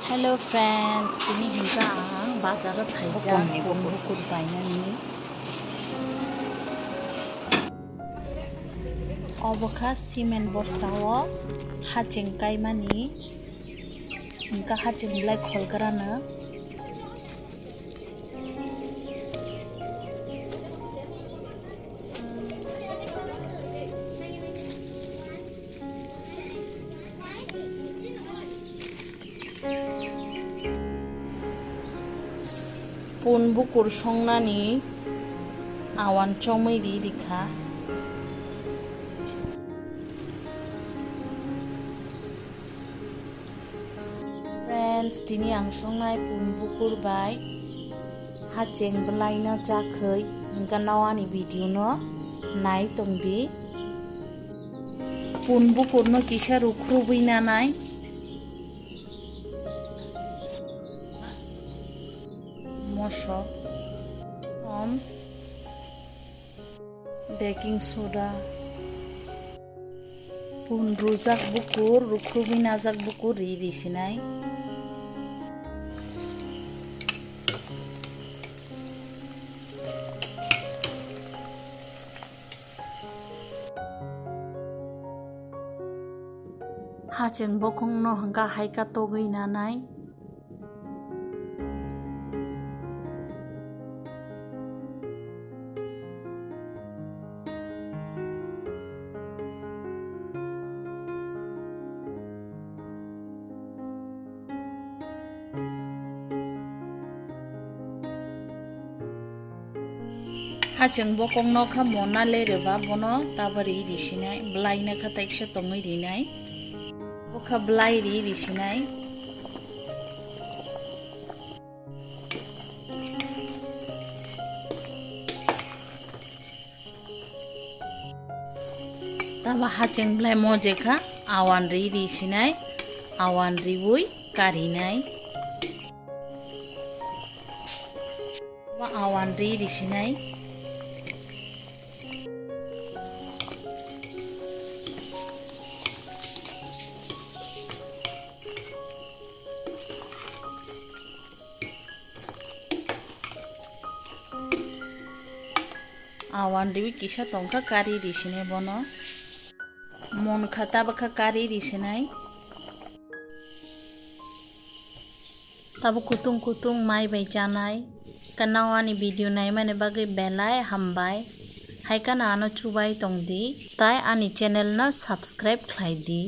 Hello friends, tini hingga ang bazar phaija poon bokor bainani. Obokha cement bostao hacheng kaimani hingga hacheng bwlai kholgrana. Poon bokor songnani awan chongmai rikha. Friends, tini ang songnai poon bokor bai hacheng bwlai no chakhwui hingga nawani video no nai tongdi. Poon bokor no kisa rukrubui nanai. Mosok, baking soda, poon rujak bokor, rukrubi najak bokor risinai. Hacheng bokong no hingga haika togui nanai. Hacheng bokong no kha mona lereba bono tabari risinai bwlai na kha taiksa tongoi rinai bokha bwlai risinai taba hacheng bwlai moje kha awan risinai awan ribui karinai ba awan risinai. Awan ribi kisa tongka kari risinai bono mon khata bakha kari risinai tabu kutung mai bai janai kanawani video nai mane bagai belai hambai haikana ano chubai tongdi tai ani channel na subscribe khlai di.